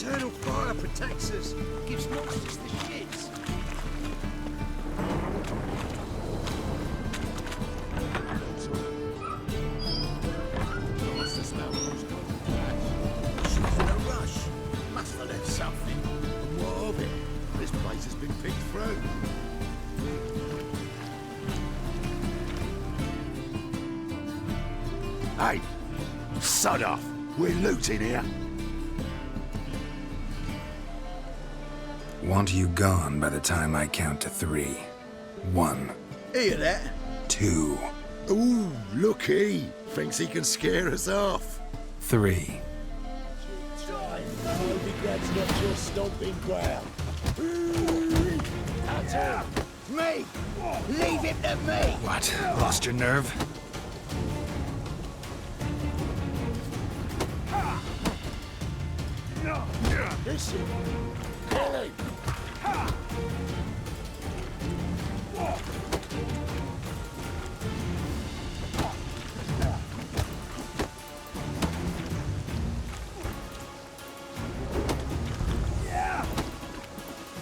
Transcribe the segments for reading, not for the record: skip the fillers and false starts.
Eternal fire protects us. Gives monsters the shits. She's in a rush. Must have left something. And what of it? This place has been picked through. Hey, sod off. We're looting here. Want you gone by the time I count to 3. 1. Hear that? 2. Ooh, looky. Thinks he can scare us off. 3. Novigrad's not your stomping ground. That's him. Me! Leave him to me! What? Lost your nerve? Listen. Kill him.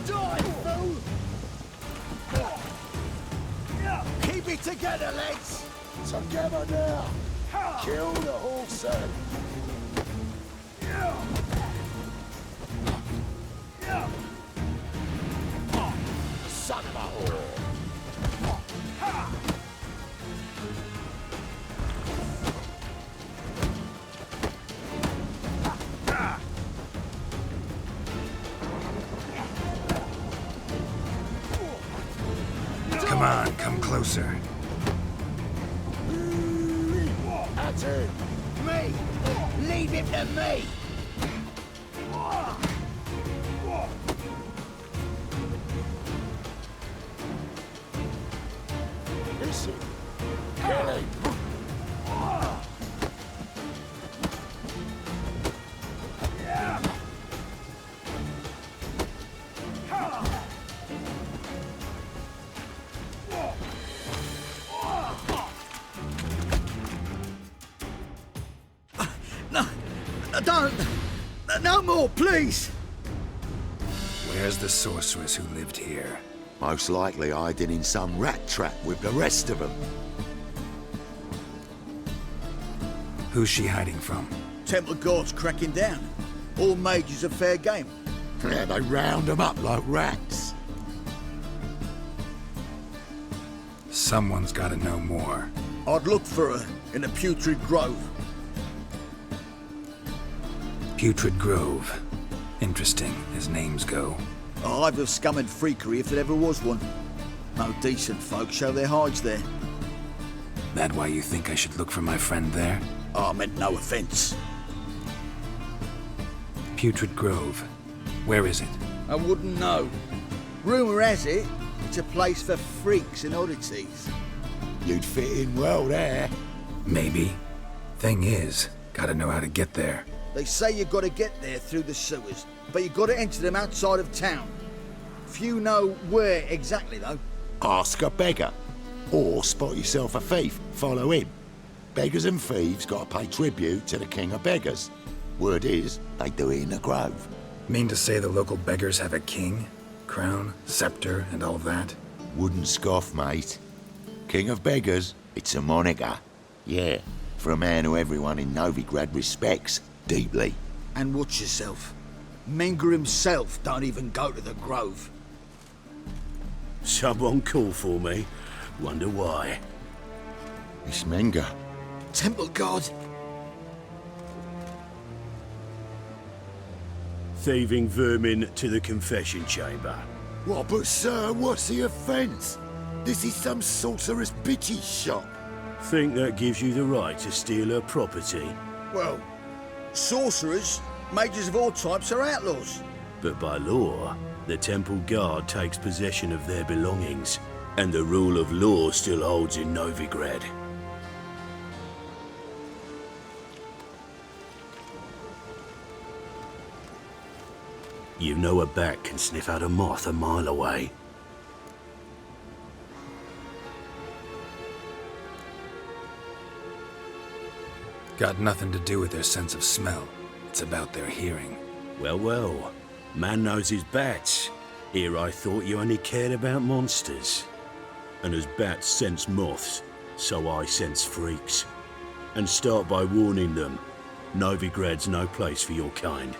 Die, fool! Keep it together, lads! Together now! Kill the horse, son of a whore! Come on, come closer. That's it! Me! Leave him to me! Listen. Kill him! No, don't! No more, please! Where's the sorceress who lived here? Most likely hiding in some rat trap with the rest of them. Who's she hiding from? Temple Guard's cracking down. All mages are fair game. Yeah, they round them up like rats. Someone's gotta know more. I'd look for her in the Putrid Grove. Putrid Grove. Interesting, as names go. A hive of scum and freakery if there ever was one. No decent folk show their hides there. That why you think I should look for my friend there? I meant no offence. Putrid Grove. Where is it? I wouldn't know. Rumour has it, it's a place for freaks and oddities. You'd fit in well there. Maybe. Thing is, gotta know how to get there. They say you gotta get there through the sewers, but you gotta enter them outside of town. Few know where exactly, though. Ask a beggar. Or spot yourself a thief. Follow him. Beggars and thieves gotta pay tribute to the king of beggars. Word is, they do it in the grove. Mean to say the local beggars have a king? Crown, scepter, and all that? Wouldn't scoff, mate. King of beggars, it's a moniker. Yeah, for a man who everyone in Novigrad respects deeply. And watch yourself. Menger himself don't even go to the Grove. Someone call for me. Wonder why. It's Menger. Temple Guard. Thieving vermin to the confession chamber. What, but sir, what's the offence? This is some sorceress bitch's shop. Think that gives you the right to steal her property? Well, sorcerers, mages of all types are outlaws. But by law, the Temple Guard takes possession of their belongings, and the rule of law still holds in Novigrad. You know a bat can sniff out a moth a mile away. Got nothing to do with their sense of smell. It's about their hearing. Well, well. Man knows his bats. Here I thought you only cared about monsters. And as bats sense moths, so I sense freaks. And start by warning them. Novigrad's no place for your kind.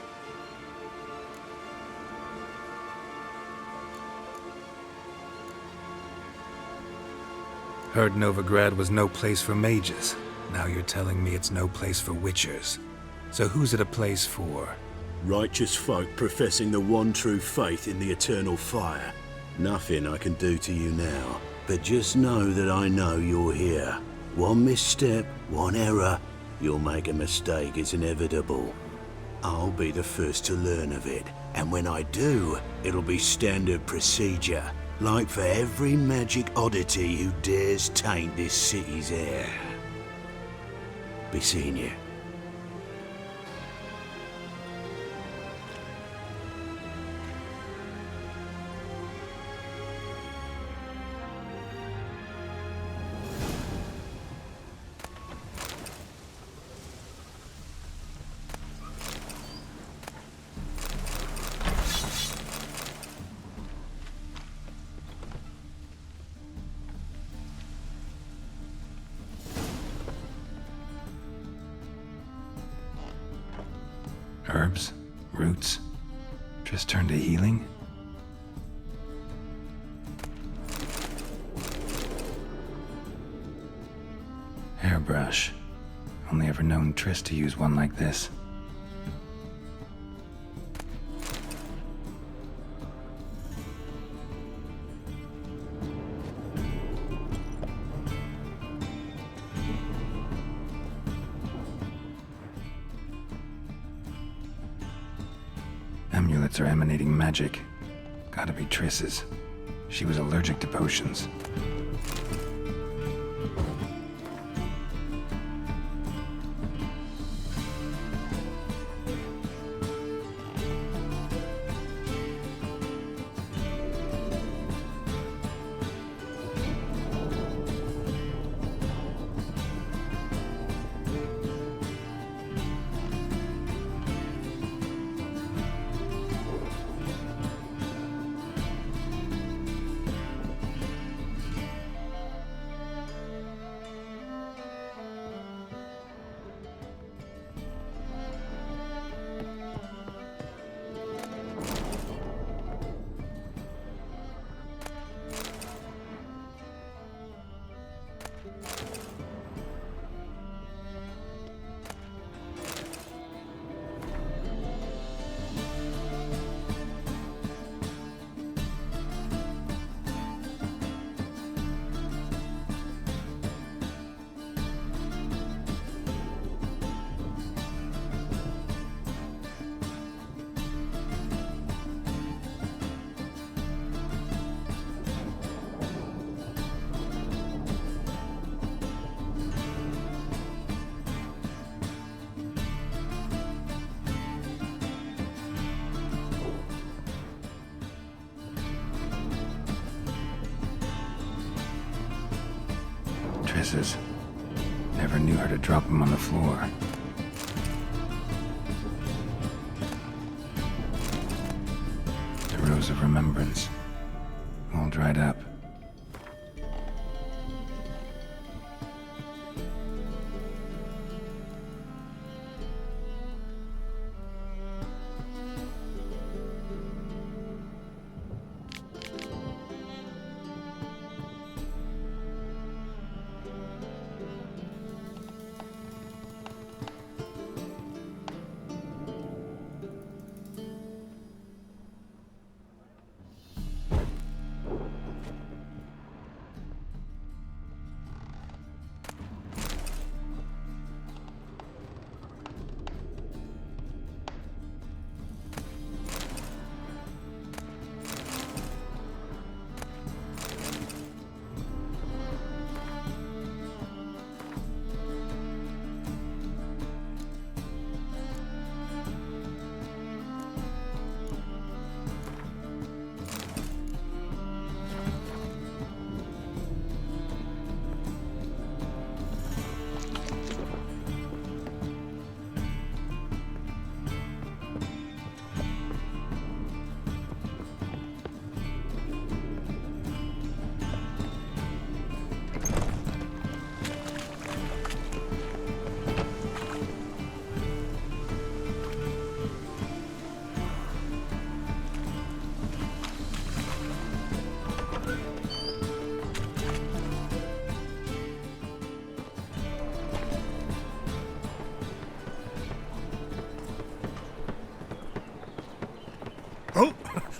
Heard Novigrad was no place for mages. Now you're telling me it's no place for witchers. So who's it a place for? Righteous folk professing the one true faith in the eternal fire. Nothing I can do to you now, but just know that I know you're here. One misstep, one error, you'll make a mistake, it's inevitable. I'll be the first to learn of it, and when I do, it'll be standard procedure, like for every magic oddity who dares taint this city's air. Be seeing you. Herbs? Roots? Just turn to healing? Hairbrush. Only ever known Triss to use one like this. Amulets are emanating magic. Gotta be Triss's. She was allergic to potions. Triss's. Never knew her to drop them on the floor. The Rose of Remembrance. All dried up.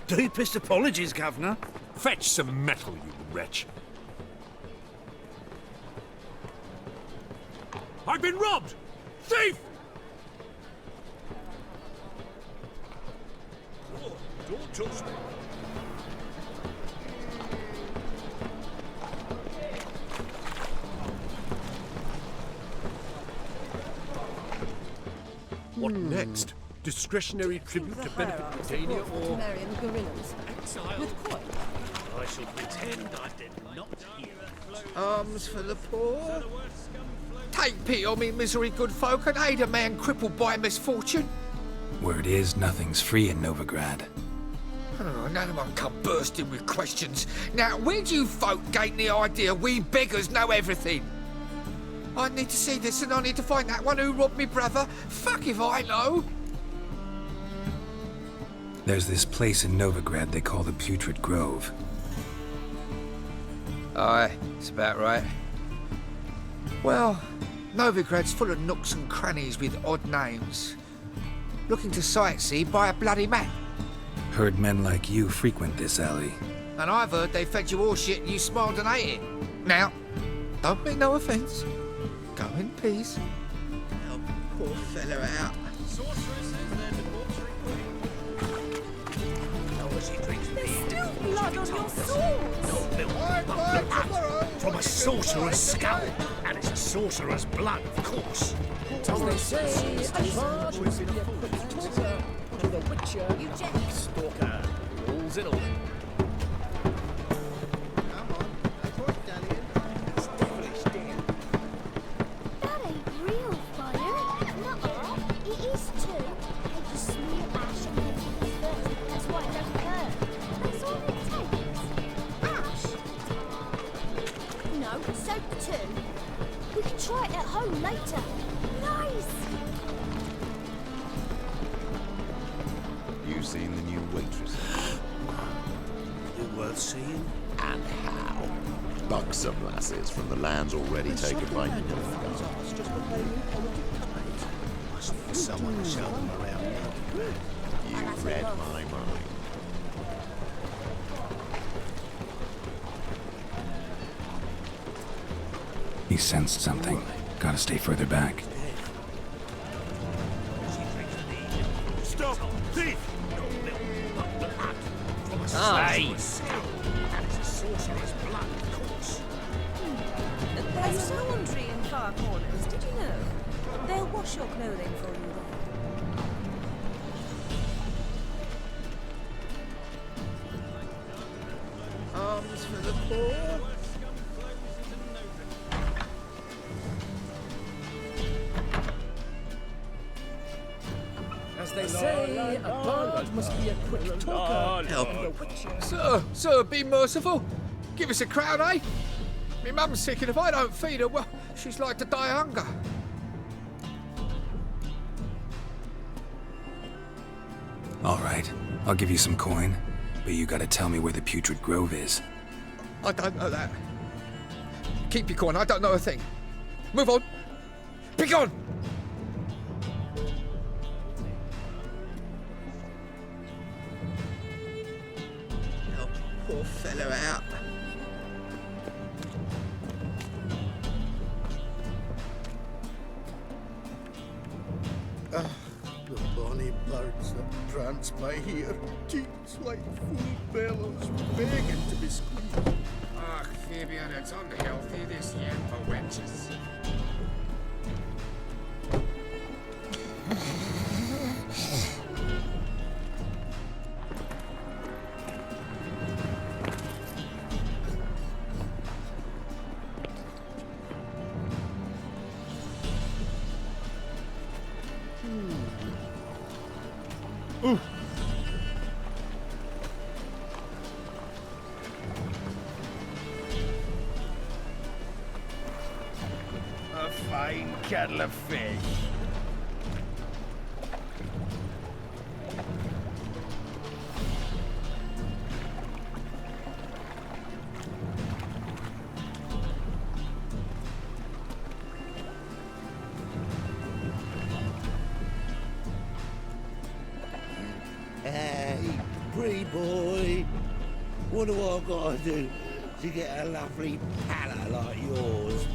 Deepest apologies, Governor. Fetch some metal, you wretch. I've been robbed! Thief! Oh, don't touch me. What next? Discretionary tribute to benefit Britannia or... Marion guerrillas. With coin. I shall pretend I did not hear. Arms for the poor. Take pity on me, misery, good folk, and aid a man crippled by misfortune. Word is, nothing's free in Novigrad. Oh, none of them come bursting with questions. Now, where do you folk gain the idea we beggars know everything? I need to see this, and I need to find that one who robbed me brother. Fuck if I know. There's this place in Novigrad they call the Putrid Grove. Aye, it's about right. Well, Novigrad's full of nooks and crannies with odd names. Looking to sightsee by a bloody man. Heard men like you frequent this alley. And I've heard they fed you all shit and you smiled and ate it. Now, don't mean no offence. Go in peace. Help the poor fella out. There's still blood on your sword. From a sorcerer's skull, and it's a sorcerer's blood, of course. As they say, a bard must be a quick talker. To the Witcher, you jack. Stalker, rules it all. That ain't real fire. Nuh-uh. It is too. They just smear ash on the people's first. That's why it don't burn. That's all it takes. Ash? No, soap too. We can try it at home later. Nice! You seen the new waitress? You worth seeing? And how? Buxom lasses from the lands already taken by Must be someone to show them around now. You read my mind. He sensed something. Gotta stay further back. Stop! Thief! There's laundry in far corners, did you know? They'll wash your clothing for you there. Arms for the poor. As they say, a bard must be a quick talker. Help the Witcher. Sir, be merciful. Give us a crowd, eh? Me mum's sick, and if I don't feed her, well, she's like to die of hunger. All right, I'll give you some coin, but you gotta tell me where the Putrid Grove is. I don't know that. Keep your coin, I don't know a thing. Move on. Be gone! Help the poor fellow out. The bonny birds that prance by here, cheeks like full bellows, begging to be squeezed. Ah, Fabian, it's unhealthy, this yet for wenches. A fine kettle of fish. pretty boy. What do I gotta do to get a lovely palla like yours?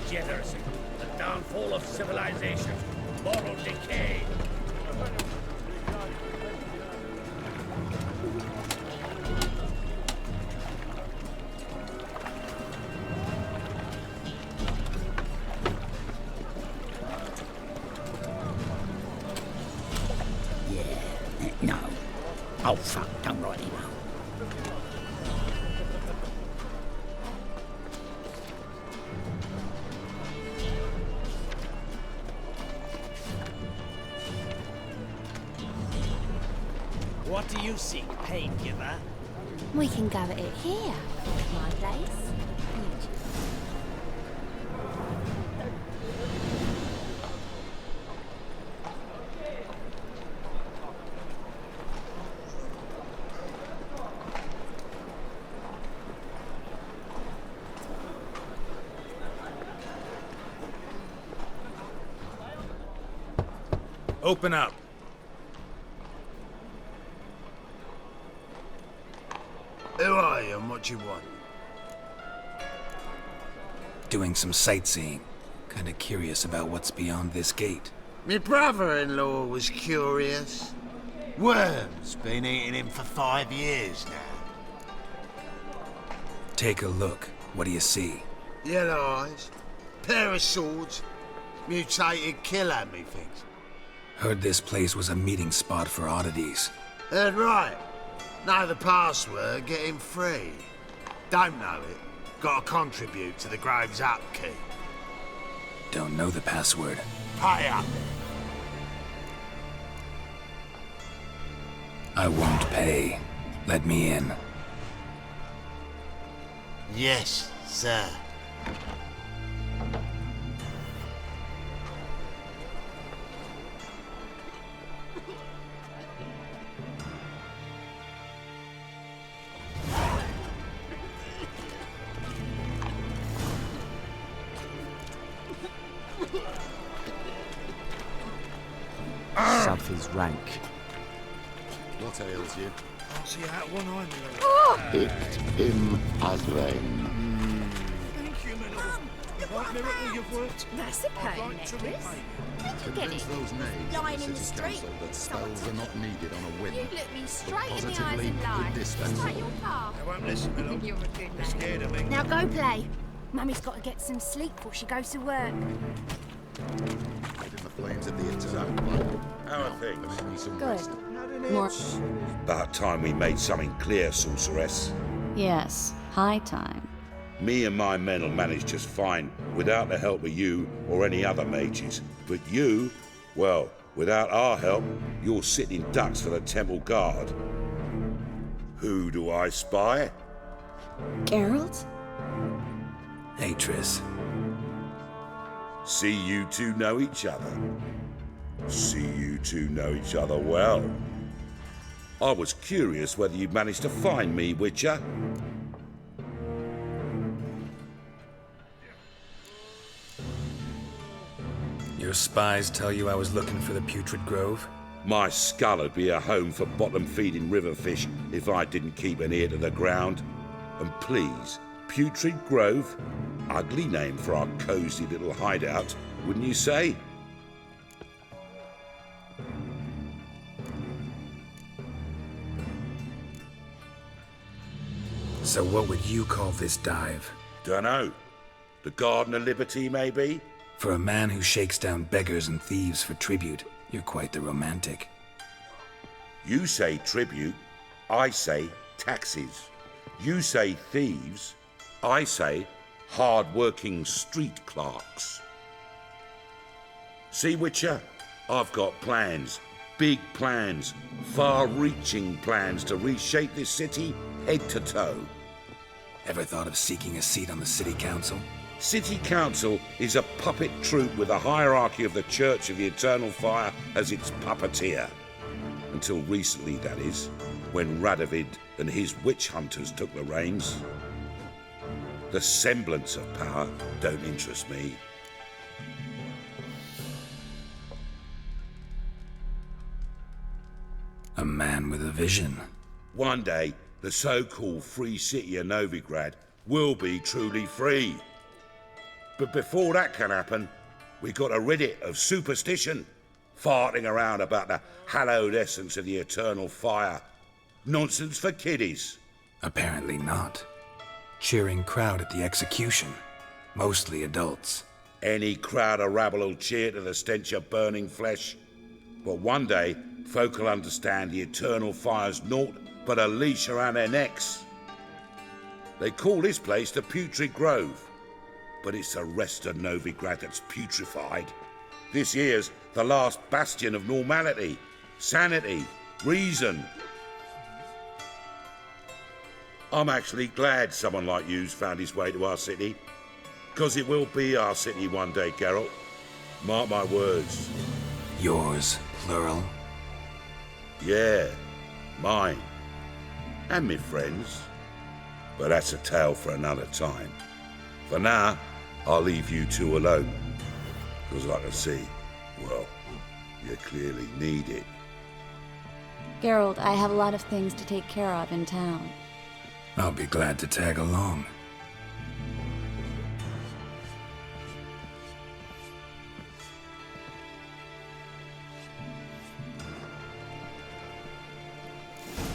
Degeneracy, the downfall of civilization, moral decay. No. Oh, fuck, don't write it now. What do you seek, pain giver? We can go at it here. My place. Open up. Who are you and what you want? Doing some sightseeing. Kinda curious about what's beyond this gate. My brother-in-law was curious. Worms been eating him for 5 years now. Take a look. What do you see? Yellow eyes, pair of swords, mutated killer, methinks. Heard this place was a meeting spot for oddities. Heard right. Know the password, get him free. Don't know it, gotta contribute to the Grove's upkeep. Don't know the password. Pay up. I won't pay. Let me in. Yes, sir. Something's rank. What ails you? I'll see out one eye, Picked him as rain. Thank you, my love. What miracle you've worked. That's a I'd pearl like to necklace. repay. Where'd you get it? Those names Lying of in the city street. council that spells are not needed on a whim. You look me straight in the eyes positively and lie. indispensable. Straight your car. I won't listen, my love. You're a good You're man. scared of me. Now go play. Mummy's got to get some sleep before she goes to work. In the flames at the internet. How are things? Make me some Good. rest. More. About time we made something clear, sorceress. Yes, high time. Me and my men will manage just fine without the help of you or any other mages. But you, well, without our help, you're sitting ducks for the temple guard. Who do I spy? Geralt? Atris. See you two know each other. See you two know each other well. I was curious whether you'd managed to find me, Witcher. Your spies tell you I was looking for the Putrid Grove? My skull would be a home for bottom-feeding riverfish if I didn't keep an ear to the ground. And please, Putrid Grove? Ugly name for our cosy little hideout, wouldn't you say? So what would you call this dive? Dunno. The Garden of Liberty, maybe? For a man who shakes down beggars and thieves for tribute, you're quite the romantic. You say tribute, I say taxes. You say thieves, I say hard-working street clerks. See, Witcher? I've got plans. Big plans. Far-reaching plans to reshape this city head to toe. Ever thought of seeking a seat on the city council? City Council is a puppet troupe with a hierarchy of the Church of the Eternal Fire as its puppeteer. Until recently, that is, when Radovid and his witch hunters took the reins. The semblance of power don't interest me. A man with a vision. One day, the so-called free city of Novigrad will be truly free. But before that can happen, we gotta rid it of superstition, farting around about the hallowed essence of the eternal fire. Nonsense for kiddies. Apparently not. Cheering crowd at the execution. Mostly adults. Any crowd of rabble will cheer to the stench of burning flesh. But one day, folk will understand the eternal fire's naught but a leash around their necks. They call this place the Putrid Grove, but it's the rest of Novigrad that's putrefied. This here's the last bastion of normality, sanity, reason. I'm actually glad someone like you's found his way to our city, because it will be our city one day, Geralt. Mark my words. Yours, plural? Yeah, mine. And me friends. But that's a tale for another time. For now, I'll leave you two alone. Because like I see, well, you clearly need it. Geralt, I have a lot of things to take care of in town. I'll be glad to tag along.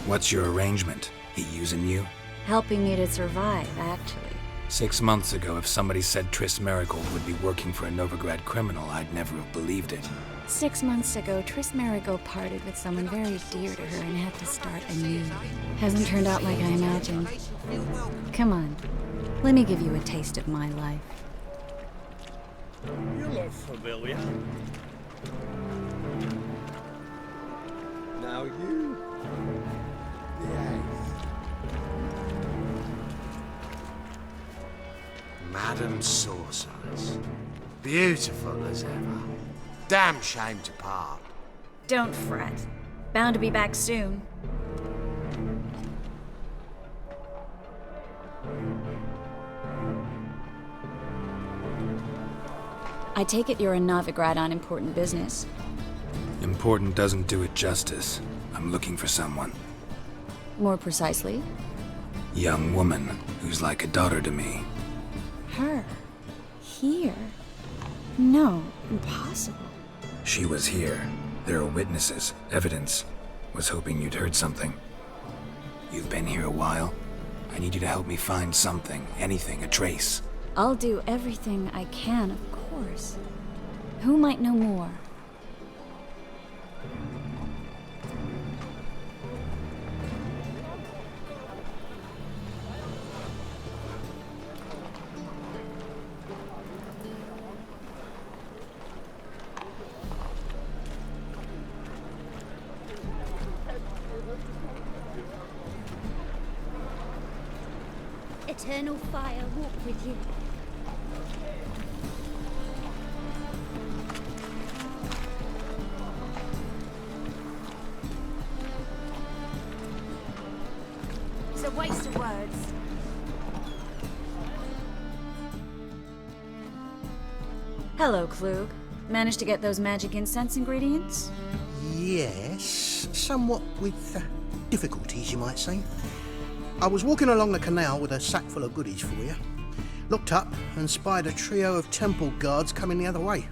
What's your arrangement? He using you? Helping me to survive, actually. 6 months ago, if somebody said Triss Merigold would be working for a Novigrad criminal, I'd never have believed it. 6 months ago, Triss Merigold parted with someone very dear to her and had to start anew. Hasn't turned out like I imagined. Come on, let me give you a taste of my life. You look familiar. Now you... Yes. Madam Sorceress. Beautiful as ever. Damn shame to part. Don't fret. Bound to be back soon. I take it you're in Novigrad on important business. Important doesn't do it justice. I'm looking for someone. More precisely? Young woman who's like a daughter to me. Her? Here? No, impossible. She was here. There are witnesses, evidence. Was hoping you'd heard something. You've been here a while. I need you to help me find something, anything, a trace. I'll do everything I can, of course. Who might know more? Eternal fire walk with you. It's a waste of words. Hello, Klug. Managed to get those magic incense ingredients? Yes, somewhat with difficulties, you might say. I was walking along the canal with a sack full of goodies for you. Looked up and spied a trio of temple guards coming the other way.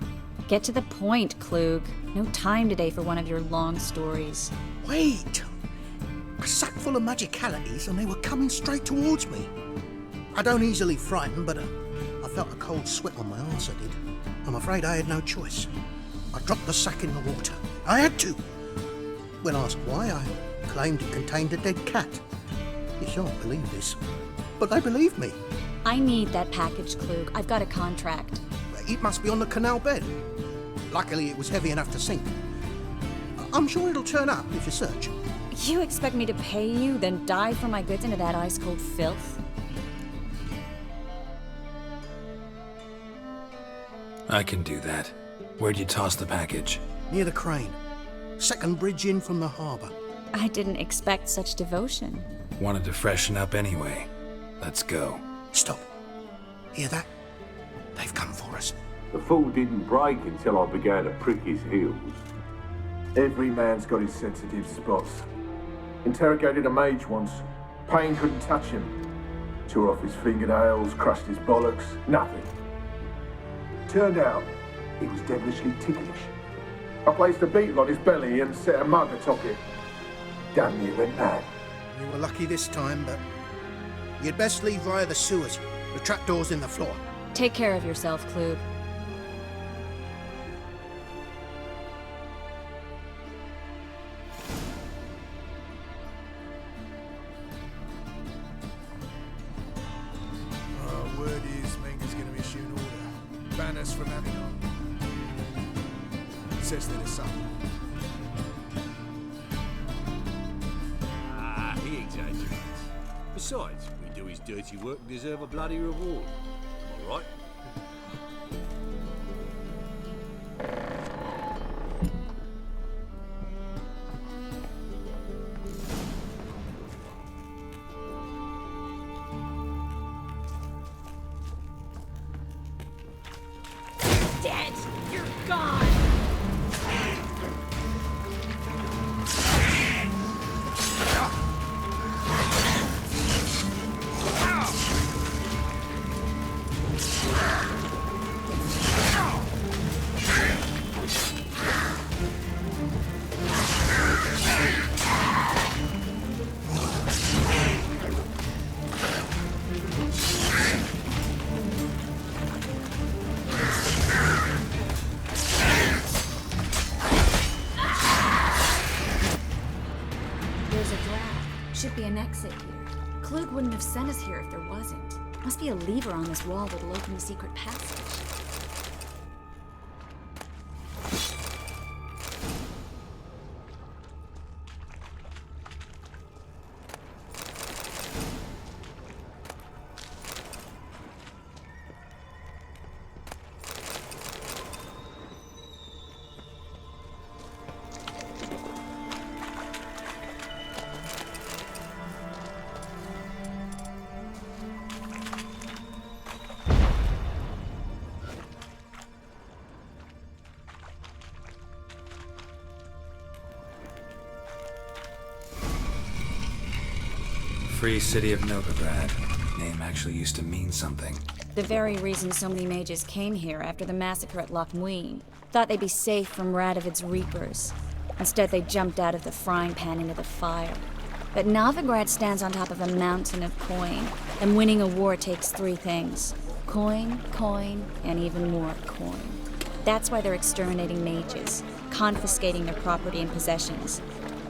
Get to the point, Klug. No time today for one of your long stories. Wait! A sack full of magicalities and they were coming straight towards me. I don't easily frighten, but I felt a cold sweat on my arse, I did. I'm afraid I had no choice. I dropped the sack in the water. I had to. When asked why, I claimed it contained a dead cat. You shan't believe this, but they believed me. I need that package, Klug. I've got a contract. It must be on the canal bed. Luckily, it was heavy enough to sink. I'm sure it'll turn up if you search. You expect me to pay you, then dive for my goods into that ice-cold filth? I can do that. Where'd you toss the package? Near the crane. Second bridge in from the harbour. I didn't expect such devotion. Wanted to freshen up anyway. Let's go. Stop. Hear that? They've come for us. The fool didn't break until I began to prick his heels. Every man's got his sensitive spots. Interrogated a mage once. Payne couldn't touch him. Tore off his fingernails, crushed his bollocks, nothing. Turned out, he was devilishly ticklish. I placed a beetle on his belly and set a mug atop it. Damn near went mad. You were lucky this time, but you'd best leave via the sewers. The trapdoor's in the floor. Take care of yourself, Klug. Word is Menger's going to issue an order. Ban us from Avinon. Says that it's something. He exaggerates. Besides, we do his dirty work and deserve a bloody reward. Am I right? Dead! You're gone! There's a draft. Should be an exit here. Klug wouldn't have sent us here if there wasn't. Must be a lever on this wall that'll open the secret passage. Free City of Novigrad. Name actually used to mean something. The very reason so many mages came here after the massacre at Loch Muin. Thought they'd be safe from Radovid's reapers. Instead, they jumped out of the frying pan into the fire. But Novigrad stands on top of a mountain of coin, and winning a war takes three things. Coin, coin, and even more coin. That's why they're exterminating mages, confiscating their property and possessions.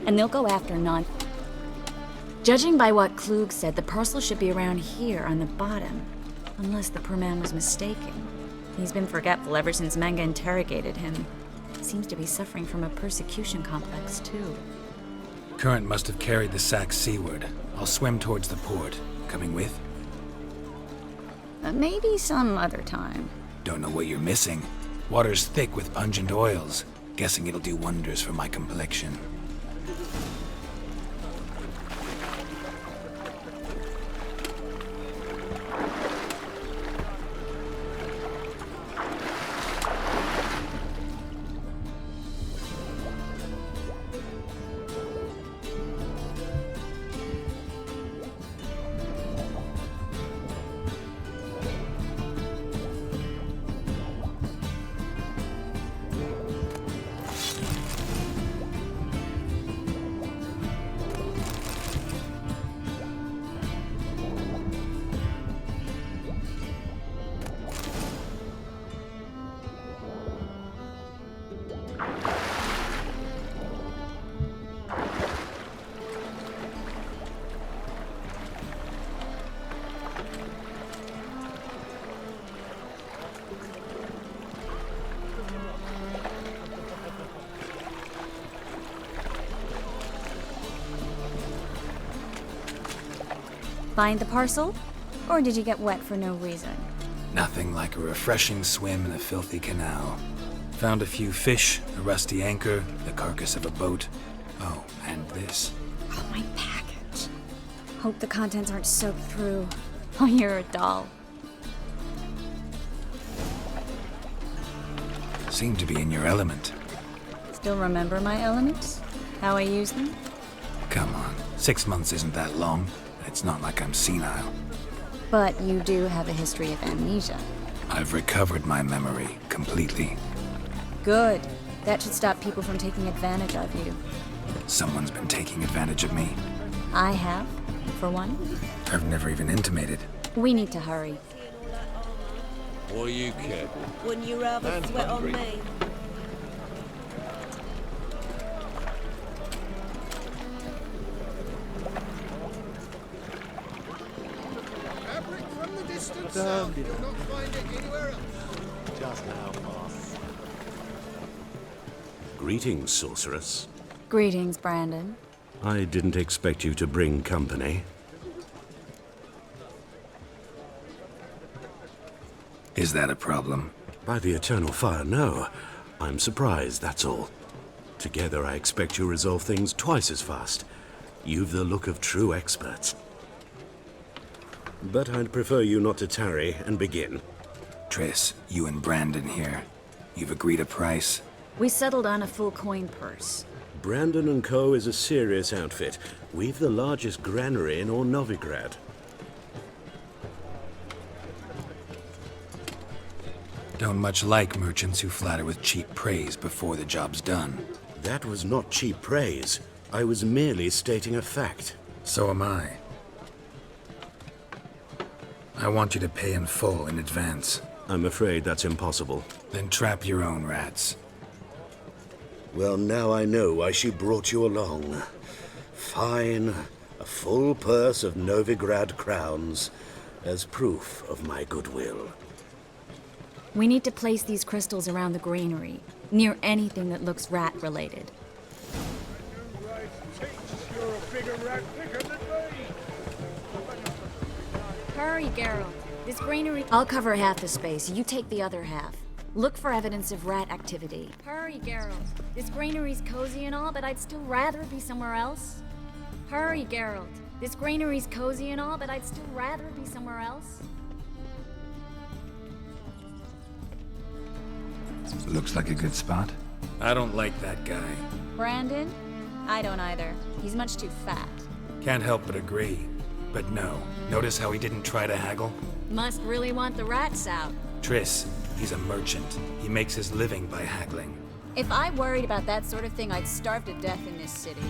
And they'll go after non... Judging by what Klug said, the parcel should be around here on the bottom. Unless the poor man was mistaken. He's been forgetful ever since Menge interrogated him. Seems to be suffering from a persecution complex, too. Current must have carried the sack seaward. I'll swim towards the port. Coming with? Maybe some other time. Don't know what you're missing. Water's thick with pungent oils. Guessing it'll do wonders for my complexion. Find the parcel? Or did you get wet for no reason? Nothing like a refreshing swim in a filthy canal. Found a few fish, a rusty anchor, the carcass of a boat. Oh, and this. Oh, my package. Hope the contents aren't soaked through. Oh, you're a doll. Seem to be in your element. Still remember my elements? How I use them? Come on, 6 months isn't that long. It's not like I'm senile. But you do have a history of amnesia. I've recovered my memory completely. Good. That should stop people from taking advantage of you. Someone's been taking advantage of me. I have, for one. I've never even intimated. We need to hurry. What do you care? Wouldn't you rather And sweat hungry. on me? Fabric from the distant Damn, south. you You'll not find it anywhere else. Just how far? Greetings, sorceress. Greetings, Brandon. I didn't expect you to bring company. Is that a problem? By the Eternal Fire, no. I'm surprised, that's all. Together, I expect you resolve things twice as fast. You've the look of true experts. But I'd prefer you not to tarry and begin. Triss, you and Brandon here. You've agreed a price? We settled on a full coin purse. Brandon & Co. is a serious outfit. We've the largest granary in all Novigrad. Don't much like merchants who flatter with cheap praise before the job's done. That was not cheap praise. I was merely stating a fact. So am I. I want you to pay in full in advance. I'm afraid that's impossible. Then trap your own rats. Well, now I know why she brought you along. Fine. A full purse of Novigrad crowns as proof of my goodwill. We need to place these crystals around the granary, near anything that looks rat-related. You're a bigger rat picker than me. Hurry, Geralt. This granary... I'll cover half the space. You take the other half. Look for evidence of rat activity. Hurry, Geralt. This granary's cozy and all, but I'd still rather be somewhere else. Hurry, Geralt. This granary's cozy and all, but I'd still rather be somewhere else. Looks like a good spot. I don't like that guy. Brandon? I don't either. He's much too fat. Can't help but agree. But no, notice how he didn't try to haggle? Must really want the rats out. Triss, he's a merchant. He makes his living by haggling. If I worried about that sort of thing, I'd starve to death in this city.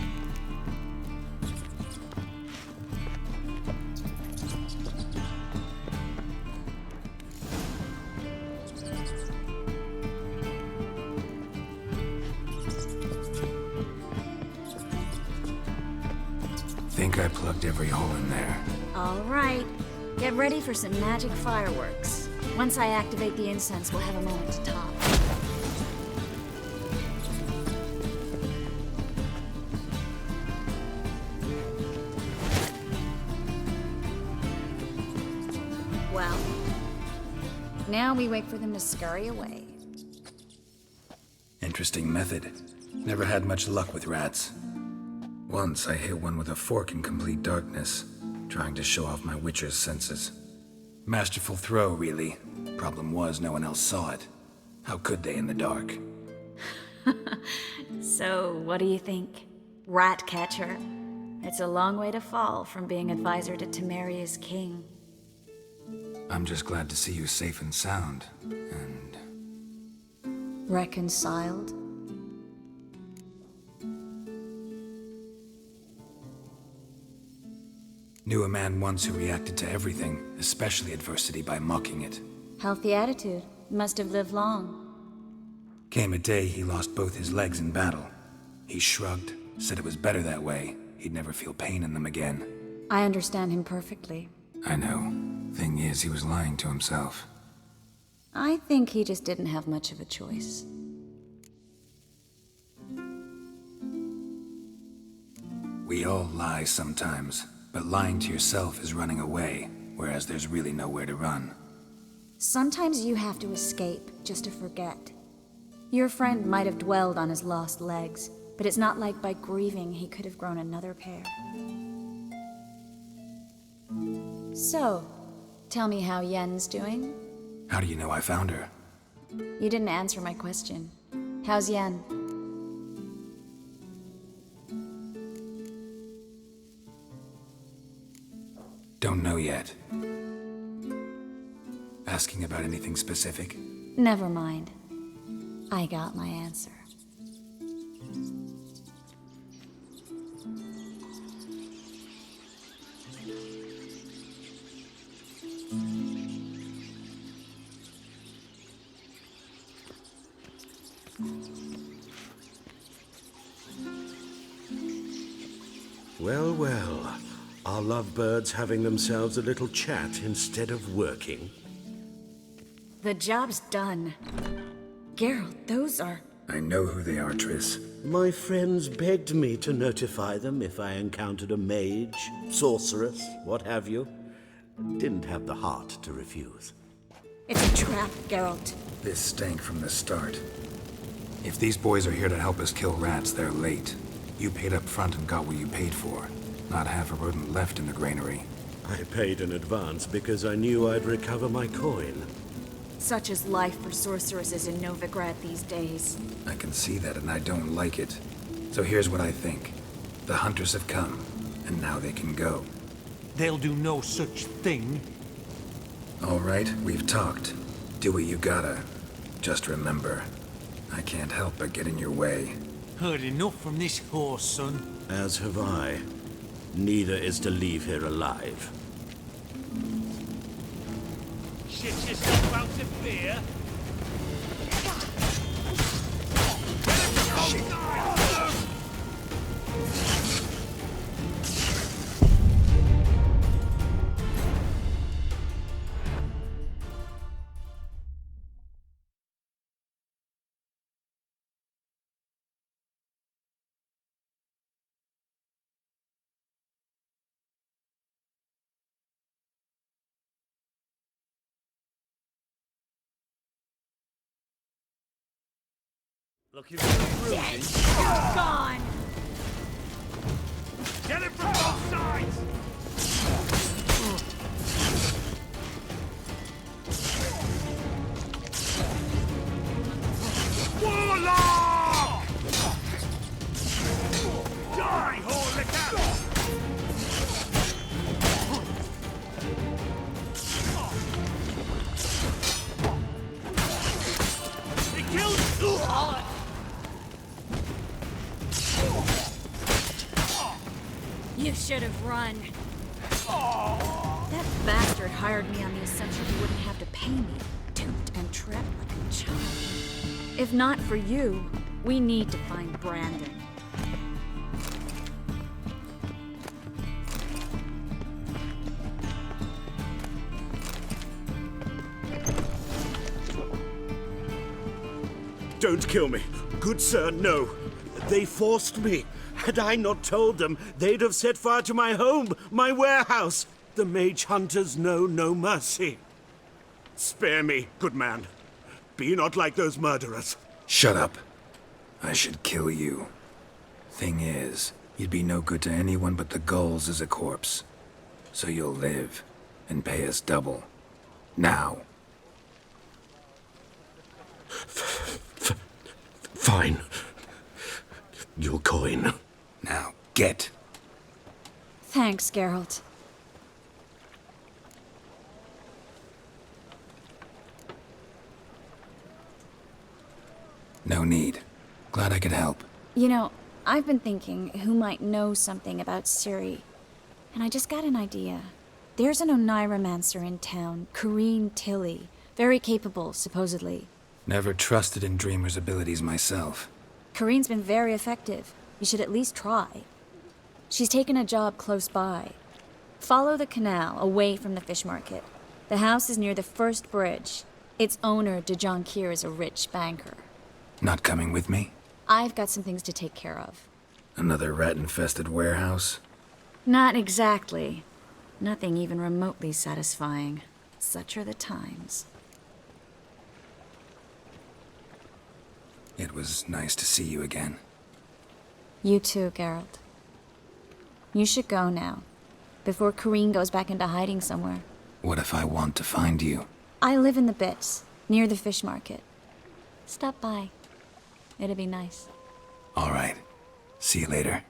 Think I plugged every hole in there. All right. Get ready for some magic fireworks. Once I activate the incense, we'll have a moment to talk. Well, now we wait for them to scurry away. Interesting method. Never had much luck with rats. Once I hit one with a fork in complete darkness, trying to show off my witcher's senses. Masterful throw, really. Problem was, no one else saw it. How could they in the dark? So, what do you think? Rat catcher? It's a long way to fall from being advisor to Temeria's king. I'm just glad to see you safe and sound, and... Reconciled? Knew a man once who reacted to everything, especially adversity, by mocking it. Healthy attitude. Must have lived long. Came a day he lost both his legs in battle. He shrugged, said it was better that way. He'd never feel pain in them again. I understand him perfectly. I know. Thing is, he was lying to himself. I think he just didn't have much of a choice. We all lie sometimes, but lying to yourself is running away, whereas there's really nowhere to run. Sometimes you have to escape just to forget. Your friend might have dwelled on his lost legs, but it's not like by grieving he could have grown another pair. So, tell me how Yen's doing? How do you know I found her? You didn't answer my question. How's Yen? Don't know yet. Asking about anything specific? Never mind. I got my answer. Well, well. Are lovebirds having themselves a little chat instead of working? The job's done. Geralt, those are... I know who they are, Triss. My friends begged me to notify them if I encountered a mage, sorceress, what have you. Didn't have the heart to refuse. It's a trap, Geralt. This stank from the start. If these boys are here to help us kill rats, they're late. You paid up front and got what you paid for. Not half a rodent left in the granary. I paid in advance because I knew I'd recover my coin. Such is life for sorceresses in Novigrad these days. I can see that, and I don't like it. So here's what I think. The hunters have come, and now they can go. They'll do no such thing. All right, we've talked. Do what you gotta. Just remember, I can't help but get in your way. Heard enough from this horse, son. As have I. Neither is to leave here alive. Shit yourself out of fear. Looking for a Gone! Get it from both sides! Warlock! Die, holy cow! He killed... You should have run. That bastard hired me on the assumption he wouldn't have to pay me. Duped and trapped like a child. If not for you, we need to find Brandon. Don't kill me. Good sir, no. They forced me. Had I not told them, they'd have set fire to my home, my warehouse. The mage hunters know no mercy. Spare me, good man. Be not like those murderers. Shut up. I should kill you. Thing is, you'd be no good to anyone but the gulls as a corpse. So you'll live, and pay us double. Now. Fine. Your coin. Now, get. Thanks, Geralt. No need. Glad I could help. You know, I've been thinking who might know something about Ciri. And I just got an idea. There's an Oneiromancer in town, Corrine Tilly. Very capable, supposedly. Never trusted in Dreamer's abilities myself. Corrine's been very effective. You should at least try. She's taken a job close by. Follow the canal, away from the fish market. The house is near the first bridge. Its owner, de Jonquière, is a rich banker. Not coming with me? I've got some things to take care of. Another rat-infested warehouse? Not exactly. Nothing even remotely satisfying. Such are the times. It was nice to see you again. You too, Geralt. You should go now, before Kareen goes back into hiding somewhere. What if I want to find you? I live in the Bits, near the fish market. Stop by. It'd be nice. All right. See you later.